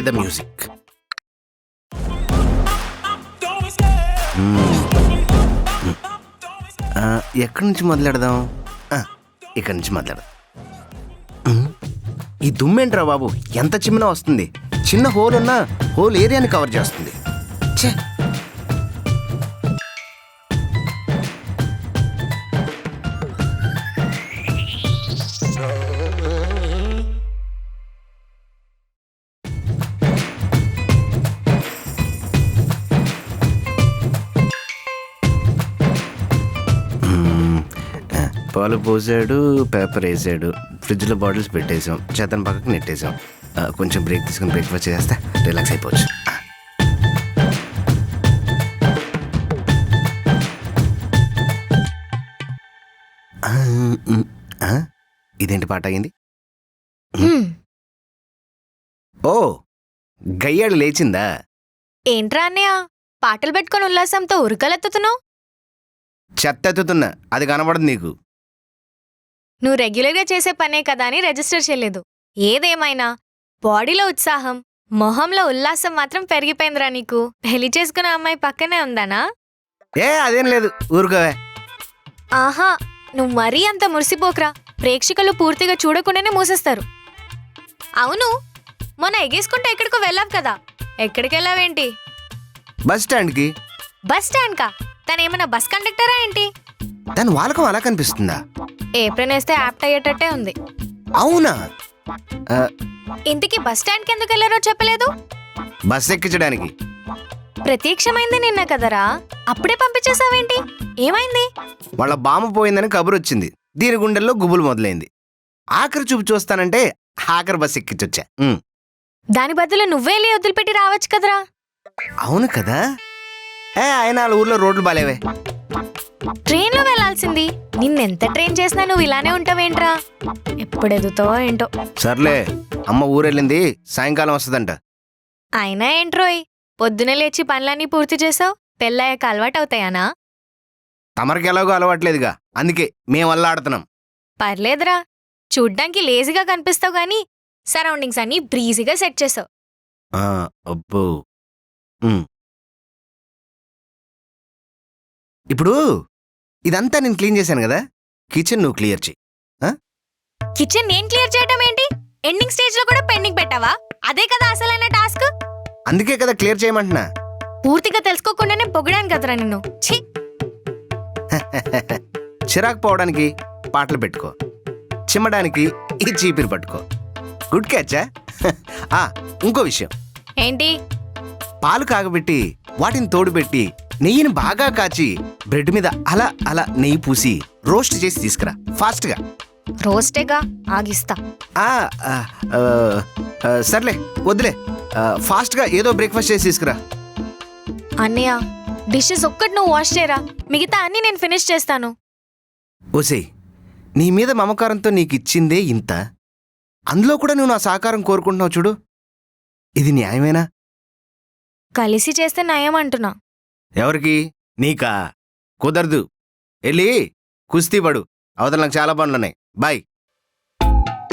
The music. ఎక్కడి నుంచి మొదలెడదాం? ఇక్కడి నుంచి మొదలెడదాం. ఈ దుమ్మేంట్రా బాబు, ఎంత చిమ్మినా వస్తుంది. చిన్న హోల్ ఉన్నా హోల్ ఏరియాని కవర్ చేస్తుంది. ఛే, పాలు పోసాడు, పేపర్ వేసాడు, ఫ్రిడ్జ్లో బాటిల్స్ పెట్టేసాం, చేతన పక్కకు నెట్టేసాం. కొంచెం బ్రేక్ తీసుకుని బ్రేక్ఫాస్ట్ చేస్తే రిలాక్స్ అయిపోవచ్చు. ఇదేంటి పాట అయింది? ఓ, గయ్యాడు లేచిందా? ఏంట్రా అన్నయ్య పాటలు పెట్టుకుని ఉల్లాసంతో ఉరకలెత్తుతున్నావు? చెత్తెత్తుతున్నా, అది కనబడదు నీకు. నువ్వు రెగ్యులర్గా చేసే పనే కదా అని రిజిస్టర్ చేయలేదు. ఏదేమైనా బాడీలో ఉత్సాహం, మొహంలో ఉల్లాసం మాత్రం పెరిగిపోయిందిరా నీకు. పెళ్లి చేసుకున్న అమ్మాయి పక్కనే ఉందానా? అదేం లేదు, ఊరుకోవే. ఆహా, నువ్వు మరీ అంత మురిసిపోకరా. ప్రేక్షకులు పూర్తిగా చూడకుండానే మూసేస్తారు. అవును, మొన్న ఎగేసుకుంటే ఎక్కడికో వెళ్ళావు కదా, ఎక్కడికి వెళ్ళావేంటి? బస్ స్టాండ్కి. బస్ స్టాండ్ కా? తనేమన్నా బస్ కండక్టరా ఏంటి? దాని వాలకం అలా కనిపిస్తుందా? ఏప్రిల్ వేస్తే యాప్ట్ అయ్యేటట్టే ఉంది. అవునా? ఇంతకీ బస్ స్టాండ్కి ఎందుకు వెళ్ళారో చెప్పలేదు? బస్ ఎక్కించడానికి. ప్రత్యక్షమైంది నిన్న కదరా, అప్పుడే పంపించేసావేంటి? ఏమైంది? వాళ్ళ బామ్మ పోయిందని కబురు వచ్చింది. దీని గుండెల్లో గుబులు మొదలైంది. ఆఖరి చూపు చూస్తానంటే ఆఖరి బస్ ఎక్కించొచ్చా. దాని బదులు నువ్వే వెళ్ళి వదిలిపెట్టి రావచ్చు కదరా. అవును కదా. ఆయన వాళ్ళ ఊర్లో రోడ్లు బాలేవే. ట్రైన్లో వెళ్లాల్సింది. నిన్నెంత ట్రైన్ చేసినా నువ్వు ఇలానే ఉంటావేంట్రా? ఎప్పుడు ఎదుగుతావో ఏంటో. సర్లే, అమ్మ ఊరెళ్ళింది, సాయంకాలం వస్తుందంట. అయినా ఏంట్రోయ్, పొద్దునే లేచి పనులన్నీ పూర్తి చేసావు. పెళ్ళయ్యాక అలవాటు అవుతాయానా? తమరికి ఎలాగో అలవాట్లేదుగా, అందుకే మేము అల్లాడుతున్నాం. పర్లేదురా, చూడ్డానికి లేజీగా కనిపిస్తావు గానీ సరౌండింగ్స్ అన్నీ బ్రీజీగా సెట్ చేసావు. అబ్బో. ఇప్పుడు ఇదంతా నేను క్లీన్ చేశాను కదా, కిచెన్ నువ్వు క్లియర్ చెయ్యి. కిచెన్ నేను క్లియర్ చేయడం ఏంటి? ఎండింగ్ స్టేజ్ లో కూడా పెండింగ్ పెట్టావా? అదే కదా అసలైన టాస్క్. అందుకే కదా క్లియర్ చేయమంటున్నా. పూర్తిగా తెలుసుకోకుండానే పొగిడాను కదరా నిన్ను. ఛీ, చిరాకు పోవడానికి పాటలు పెట్టుకో, చిమ్మడానికి ఈ చీపిరి పట్టుకో. గుడ్ క్యాచా. ఇంకో విషయం ఏంటి? పాలు కాగబెట్టి వాటిని తోడుపెట్టి నెయ్యిని బాగా కాచి బ్రెడ్ మీద అలా అలా నెయ్యి పూసి రోస్ట్ చేసి తీసుకురా ఫాస్ట్గా. రోస్టేగా, ఆగిస్తా. సర్లే వద్దులే, ఫాస్ట్గా ఏదో బ్రేక్ఫాస్ట్ చేసి తీసుకురా. అన్నయ్య, డిషెస్ ఒక్కటి నువ్వు వాష్ చేయరా, మిగతా అన్ని నేను ఫినిష్ చేస్తాను. ఓసేయ్, నీ మీద మమకారంతో నీకు ఇచ్చిందే ఇంత, అందులో కూడా నువ్వు నా సహకారం కోరుకుంటున్నావు చూడు, ఇది న్యాయమేనా? కలిసి చేస్తే నయం అంటున్నా. ఎవరికి? నీకా? కుదరదు. వెళ్ళి కుస్తీ పడు, అవతల నాకు చాలా పనులున్నాయి. బాయ్.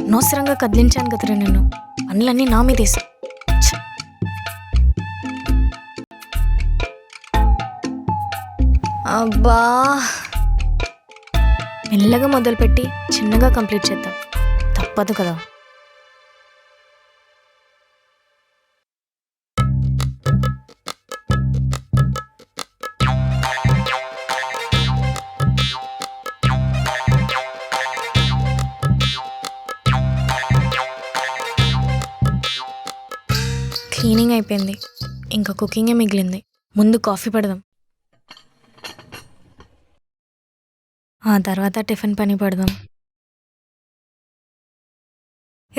అనవసరంగా కదిలించాను కదరా నిన్ను. పనులన్నీ నా మీదేసా. అబ్బా, మెల్లగా మొదలుపెట్టి చిన్నగా కంప్లీట్ చేద్దాం, తప్పదు కదా. క్లీనింగ్ అయిపోయింది, ఇంకా కుకింగే మిగిలింది. ముందు కాఫీ పెడదాం, ఆ తర్వాత టిఫిన్ పని పెడదాం.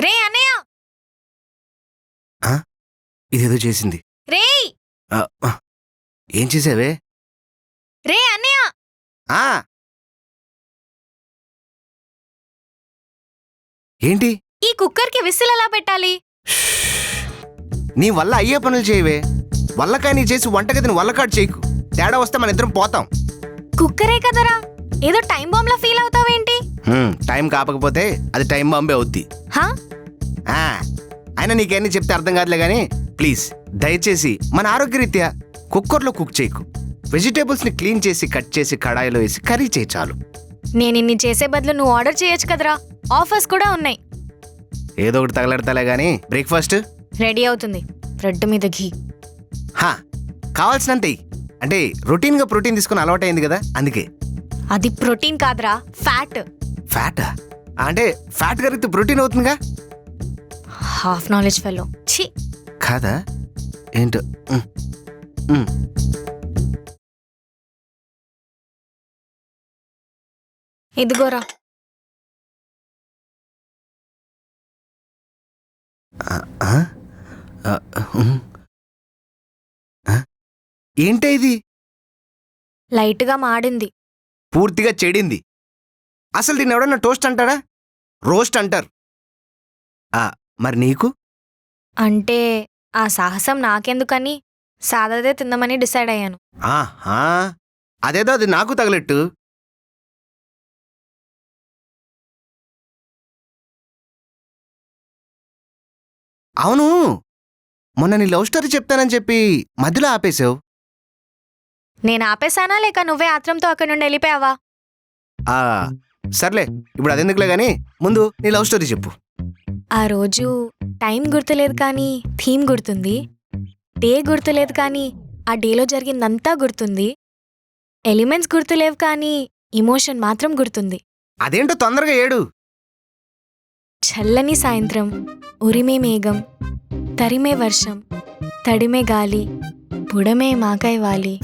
రే అన్నయ్య, ఇదేదో చేసింది. రే ఏం చేసావే? రే అన్నయ్య, ఏంటి? ఈ కుక్కర్కి విసిల్ ఎలా పెట్టాలి? నీ వల్ల అయ్యే పనులు చేయవే. వల్లకాయ నీ చేసి వంటగదిని వల్లకాడు చేయకు. తేడా వస్తే మన ఇద్దరం పోతాం. కుక్కరే కదరా, ఏదో టైం బాంబ్ లా ఫీల్ అవుతావేంటి? టైం కాపకపోతే అది టైం బాంబే అవుద్ది. అయినా నీకేమీ చెప్తే అర్థం కాదులే కానీ ప్లీజ్ దయచేసి మన ఆరోగ్యరీత్యా కుక్కర్లో కుక్ చేయకు. వెజిటేబుల్స్ని క్లీన్ చేసి కట్ చేసి కడాయిలో వేసి కర్రీ చేయి చాలు. నేను ఇన్ని చేసే బదులు నువ్వు ఆర్డర్ చేయొచ్చు కదరా, ఆఫర్స్ కూడా ఉన్నాయి. ఏదో ఒకటి తగలెడతాలే కానీ బ్రేక్ఫాస్ట్ రెడీ అవుతుంది. బ్రెడ్ మీద ఘీ. హా, కావాల్సినంత ఎయ్. అంటే రొటీన్గా ప్రోటీన్ తీసుకుని అలవాటైంది కదా అందుకే. అది ప్రోటీన్ కాదురా, ఫ్యాట్. ఫ్యాటా? అంటే ఫ్యాట్ కరిగితే ప్రోటీన్ అవుతుందిగా. Half knowledge fellow. ఛీ. కాదా ఏంటో. ఇదిగోరా. ఏంటే ఇది? లైట్గా మాడింది. పూర్తిగా చెడింది. అసలు దీన్ని ఎవడన్నా టోస్ట్ అంటారా? రోస్ట్ అంటారు. మరి నీకు? అంటే ఆ సాహసం నాకెందుకని సాదాదే తిందామని డిసైడ్ అయ్యాను. అదేదో అది నాకు తగలెట్టు. అవును, మొన్న నీ లవ్ స్టోరీ చెప్తానని చెప్పి మధ్యలో ఆపేశావు. నేను ఆపేశానా లేక నువ్వే ఆత్రంతో అక్కడి నుండి వెళ్ళిపోయావా? సర్లే, ఇప్పుడు అదెందుకులే గానీ ముందు నీ లవ్ స్టోరీ చెప్పు. ఆ రోజు టైం గుర్తులేదు కానీ థీమ్ గుర్తుంది. డే గుర్తులేదు కానీ ఆ డేలో జరిగిందంతా గుర్తుంది. ఎలిమెంట్స్ గుర్తులేవు కానీ ఇమోషన్ మాత్రం గుర్తుంది. అదేంటో తొందరగా ఏడు. చల్లని సాయంత్రం, ఉరిమే మేఘం, తరిమే వర్షం, తడిమే గాలి, బుడమే మాకాయ వాలి.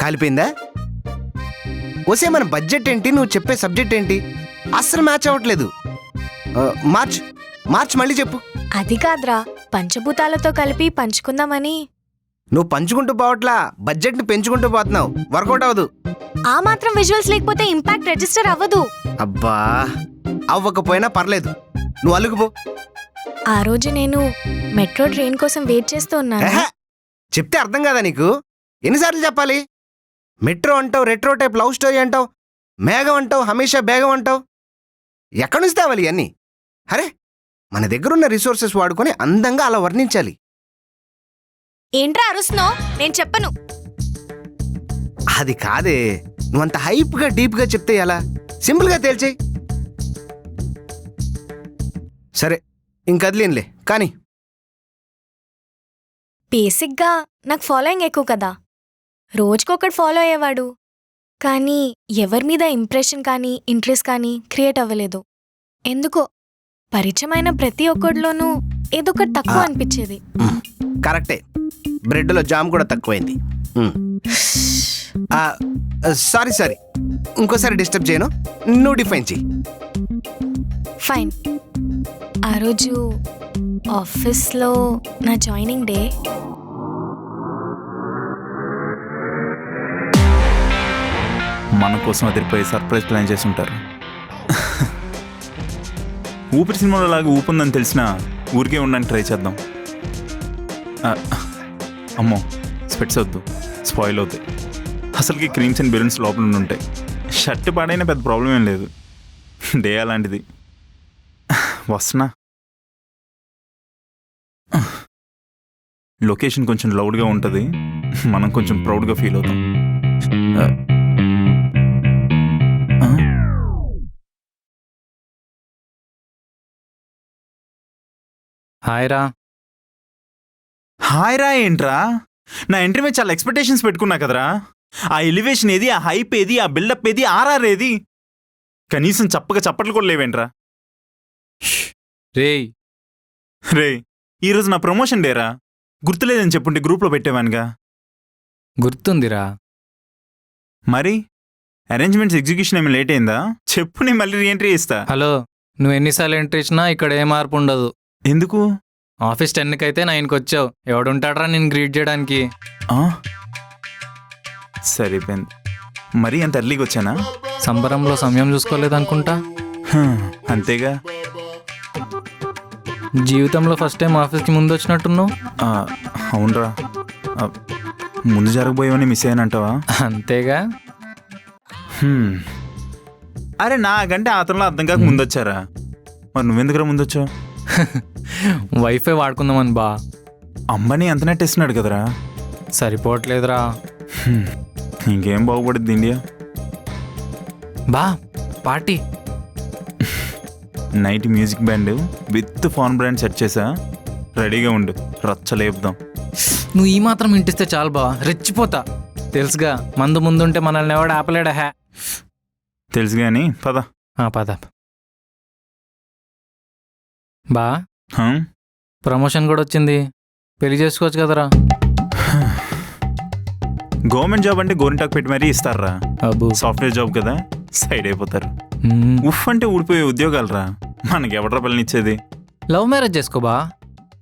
కాలిపోయిందా? ఓసే, మన బడ్జెట్ ఏంటి, నువ్వు చెప్పే సబ్జెక్ట్ ఏంటి? అస్సలు మ్యాచ్ అవ్వట్లేదు. మార్చ్ మళ్ళీ చెప్పు. అది కాదురా, పంచభూతాలతో కలిపి పంచుకుందామని. నువ్వు పంచుకుంటూ పోవట్లా, బడ్జెట్ని పెంచుకుంటూ పోతున్నావు. వర్కౌట్ అవ్వదు. ఆ మాత్రం విజువల్స్ లేకపోతే ఇంపాక్ట్ రిజిస్టర్ అవ్వదు. అబ్బా, అవ్వకపోయినా పర్లేదు, నువ్వు అల్లుకుపో. ఆ రోజు నేను మెట్రో ట్రైన్ కోసం వెయిట్ చేస్తూ ఉన్నాను. చెప్తే అర్థం కాదా నీకు? ఎన్నిసార్లు చెప్పాలి? మెట్రో అంటావు, రెట్రో టైప్ లవ్ స్టోరీ అంటావు, మేఘం అంటావు, హమేషా బేగం అంటావు. ఎక్కడి నుంచి తేవాలి అన్నీ? అరే, మన దగ్గరున్న రిసోర్సెస్ వాడుకొని అందంగా అలా వర్ణించాలి. ఏంట్రా అరుస్తున్నావు? నేను చెప్పను. అది కాదే, నువ్వంత హైప్గా డీప్గా చెప్తే ఎలా? సింపుల్గా తేల్చేయి. సరే, ఇంకదిలేనులే కానీ. బేసిక్గా నాకు ఫాలోయింగ్ ఎక్కువ కదా, రోజుకొకటి ఫాలో అయ్యేవాడు. కానీ ఎవరి మీద ఇంప్రెషన్ కానీ ఇంట్రెస్ట్ కానీ క్రియేట్ అవ్వలేదు. ఎందుకో పరిచయమైన ప్రతి ఒక్కడిలోనూ ఏదో ఒకటి తక్కువ అనిపించేది. కరెక్టే, బ్రెడ్లో జామ్ కూడా తక్కువైంది. సారీ, ఇంకోసారి డిస్టర్బ్ చేయను, నువ్వు డిఫైన్ చెయ్యి. ఫైన్. ఆ రోజు ఆఫీస్లో నా జాయినింగ్ డే. మన కోసం అదిరిపోయి సర్ప్రైజ్ ప్లాన్ చేసి ఉంటారు. ఊపిరి సినిమాలో లాగా ఊపుందని తెలిసినా ఊరికే ఉండడానికి ట్రై చేద్దాం. అమ్మో, స్పెట్స్ వద్దు, స్పాయిల్ అవుతాయి. అసలుకి క్రీమ్స్ అండ్ బెలూన్స్ లోపల ఉంటాయి. షర్ట్ పాడైనా పెద్ద ప్రాబ్లం ఏం లేదు. డే అలాంటిది. వస్తున్నా. లొకేషన్ కొంచెం లౌడ్గా ఉంటుంది, మనం కొంచెం ప్రౌడ్గా ఫీల్ అవుతాం. హాయ్ రా. హాయ్ రా ఏంట్రా? నా ఎంట్రీ మీద చాలా ఎక్స్పెక్టేషన్స్ పెట్టుకున్నా కదరా. ఆ ఎలివేషన్ ఏది, ఆ హైప్ ఏది, ఆ బిల్డప్ ఏది, ఆర్ఆర్ ఏది? కనీసం చప్పట్లు కూడా లేవేంట్రా? రేయ్ రే, ఈరోజు నా ప్రమోషన్ డేరా. గుర్తులేదని చెప్పుంటే గ్రూప్లో పెట్టేవానుగా. గుర్తుందిరా. మరి అరేంజ్మెంట్స్ ఎగ్జిక్యూషన్ ఏమి లేట్ అయిందా? చెప్పు, నేను మళ్ళీ రీఎంట్రీ ఇస్తా. హలో, నువ్వు ఎన్నిసార్లు ఎంట్రీ ఇచ్చినా ఇక్కడ ఏ మార్పు ఉండదు. ఎందుకు? ఆఫీస్ 10కి అయితే 9కి వచ్చావు. ఎవడుంటాడ్రా నేను గ్రీట్ చేయడానికి? సరిపోయింది. మరీ అంత ఎర్లీగా వచ్చానా? సంబరంలో సమయం చూసుకోలేదనుకుంటా. అంతేగా. జీవితంలో ఫస్ట్ టైం ఆఫీస్కి ముందు వచ్చినట్టున్నావు. అవునరా, ముందు జరగబోయేవని మిస్ అయ్యానంటావా? అంతేగా. అరే, నాకంటే అతనిలో అర్థం కాక ముందొచ్చారా? మరి నువ్వెందుకురా ముందొచ్చావు? వైఫై వాడుకుందామని బా. అంబానీ ఎంత నెట్టేస్తున్నాడు కదరా. సరిపోవట్లేదురా. ఇంకేం బాగుపడుద్ది ఇండియా. బా party. Night music band with fan brand set చేసా, రెడీగా ఉండు, రచ్చలేపుదాం. నువ్వు ఈ మాత్రం ఇంటిస్తే చాలు బా, రెచ్చిపోతా. తెలుసుగా మందు ముందుంటే మనల్ని ఎవడు ఆపలేడా. హ్యా తెలుసు కానీ పద. పద బా. హా? ప్రమోషన్ కూడా వచ్చింది, పెళ్లి చేసుకోవచ్చు కదరా. గవర్నమెంట్ జాబ్ అంటే గోరింటాకు పెట్టి మరీ ఇస్తారా. అబ్బు సాఫ్ట్వేర్ జాబ్ కదా, సైడ్ అయిపోతారు. మ్మ్. ఉఫ్ అంటే ఊడిపోయే ఉద్యోగాలు రా, మనకి ఎవడ్రా పిల్లనిచ్చేది. లవ్ మ్యారేజ్ చేసుకో బా.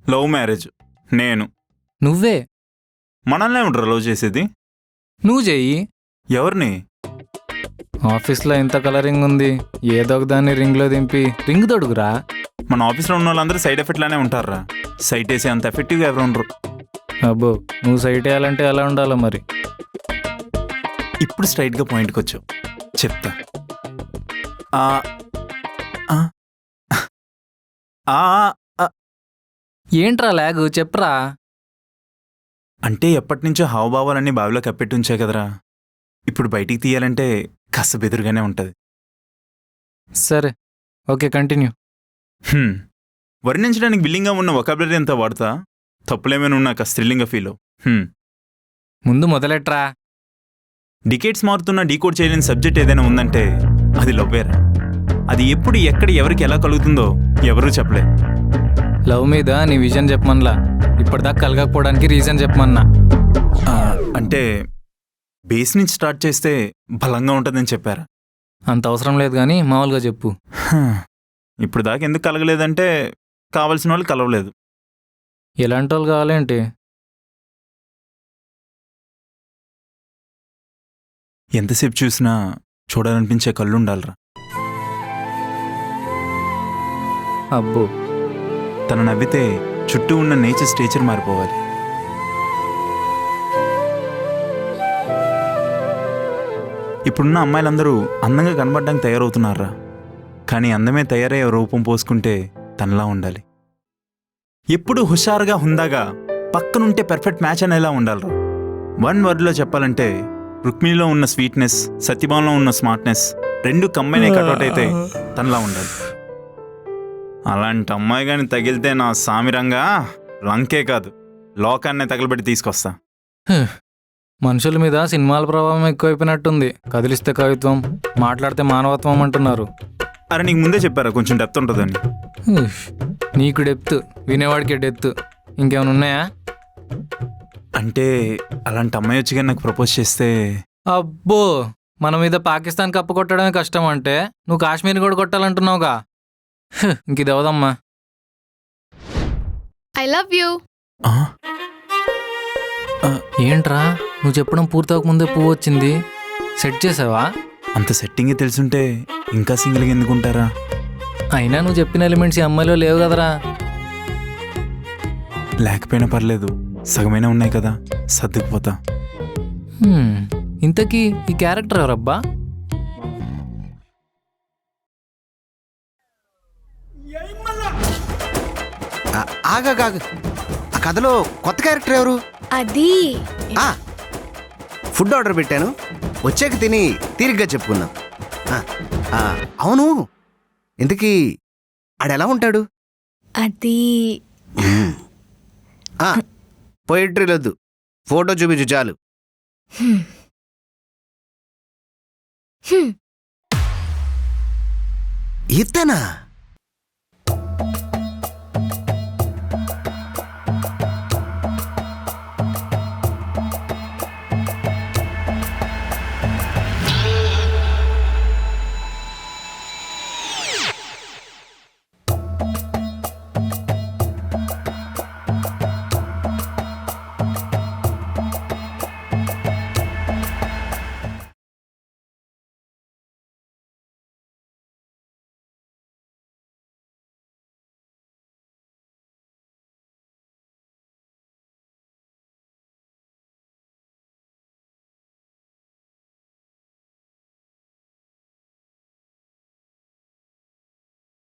లవ్ మ్యారేజ్ నేను? నువ్వే. మనల్నే ఉండరా లవ్ చేసేది? నువ్వు చెయ్యి. ఎవరిని? ఆఫీస్లో ఇంత కలరింగ్ ఉంది, ఏదో ఒక దాన్ని రింగ్లో దింపి రింగ్ తొడుగురా. మన ఆఫీస్లో ఉన్న వాళ్ళందరూ సైడ్ ఎఫెక్ట్ లానే ఉంటారా, సైట్ వేసే అంత ఎఫెక్టివ్గా ఎవరు ఉండరు. అబ్బో నువ్వు సైట్ వేయాలంటే ఎలా ఉండాలో మరి. ఇప్పుడు స్ట్రైట్గా పాయింట్కి వచ్చావు, చెప్తా. ఆ, ఆ, ఆ, ఆ, ఏంట్రా లాగు, చెప్పరా. అంటే ఎప్పటినుంచో హావభావాలన్నీ బావిలో కప్పెట్టి ఉంచా కదరా, ఇప్పుడు బయటికి తీయాలంటే కాస్త బెదురుగానే ఉంటుంది. సరే ఓకే కంటిన్యూ. వర్ణించడానికి బిల్లింగ్గా ఉన్న వొకాబులరీ అంతా వాడతా, తప్పులేమైనా ఉన్నా కాస్త థ్రిల్లింగ్గా ఫీల్ అవు. ముందు మొదలెట్రా. డికేట్స్ మారుతున్న డీకోడ్ చేయలేని సబ్జెక్ట్ ఏదైనా ఉందంటే అది లవ్వేరా. అది ఎప్పుడు ఎక్కడ ఎవరికి ఎలా కలుగుతుందో ఎవరూ చెప్పలే. లవ్ మీద నీ విజన్ చెప్పమన్లా, ఇప్పటిదాకా కలగకపోవడానికి రీజన్ చెప్పమన్నా. అంటే బేస్ నుంచి స్టార్ట్ చేస్తే బలంగా ఉంటుందని చెప్పారా. అంత అవసరం లేదు కానీ మామూలుగా చెప్పు. ఇప్పుడు దాకా ఎందుకు కలగలేదంటే కావాల్సిన వాళ్ళు కలవలేదు. ఎలాంటి వాళ్ళు కావాలేంటి? ఎంతసేపు చూసినా చూడాలనిపించే కళ్ళు ఉండాలరా. అబ్బో తను నవ్వితే చుట్టూ ఉన్న నేచర్ స్టేచర్ మారిపోవాలి. ఇప్పుడున్న అమ్మాయిలందరూ అందంగా కనబడడానికి తయారవుతున్నారా, కానీ అందమే తయారయ్యే రూపం పోసుకుంటే తనలా ఉండాలి. ఎప్పుడు హుషారుగా హుందాగా పక్కనుంటే పర్ఫెక్ట్ మ్యాచ్ అనేలా ఉండాలరా. వన్ వర్డ్లో చెప్పాలంటే రుక్మిణిలో ఉన్న స్వీట్నెస్, సత్యభావంలో ఉన్న స్మార్ట్నెస్ రెండు కంబైన్ కట్అవుట్ అయితే తనలా ఉండాలి. అలాంటి అమ్మాయి కానీ తగిలితే నా సామిరంగా లంకే కాదు లోకాన్నే తగలబెట్టి తీసుకొస్తా. మనుషుల మీద సినిమాల ప్రభావం ఎక్కువైపోయినట్టుంది. కదిలిస్తే కవిత్వం, మాట్లాడితే మానవత్వం అంటున్నారు. అరే నీకు ముందే చెప్పారా కొంచెం డెప్త్ ఉంటుందని. నీకు డెప్త్, వినేవాడికి డెప్త్. ఇంకేమైనా ఉన్నాయా? అంటే అలాంటి అమ్మాయి వచ్చి కానీ నాకు ప్రపోజ్ చేస్తే. అబ్బో మన మీద పాకిస్తాన్ కప్పు కొట్టడమే కష్టం అంటే నువ్వు కాశ్మీర్ కూడా కొట్టాలంటున్నావుగా. ఇంక ఇది అవదమ్మా. I love you. ఆ? ఏంట్రా నువ్వు చెప్పడం పూర్తవక ముందే పువ్వు వచ్చింది, సెట్ చేసావా? అంత సెట్టింగే తెలుసుంటే ఇంకా సింగిల్గా ఎందుకుంటారా. అయినా నువ్వు చెప్పిన ఎలిమెంట్స్ ఈ అమ్మాయిలో లేవు కదరా. లేకపోయినా పర్లేదు, సగమైనా ఉన్నాయి కదా, సర్దుకుపోతా. ఇంతకీ ఈ క్యారెక్టర్ ఎవరబ్బా? ఆగాగాగు, ఆ కథలో కొత్త క్యారెక్టర్ ఎవరు? అది ఆ, ఫుడ్ ఆర్డర్ పెట్టాను, వచ్చాక తిని తీరిగ్గా చెప్పుకుందాం. ఆ, ఆ, అవును, ఇంతకీ ఆడెలా ఉంటాడు? అది పోయిట్రీ వద్దు, ఫోటో చూపించు చాలు. ఇతనా?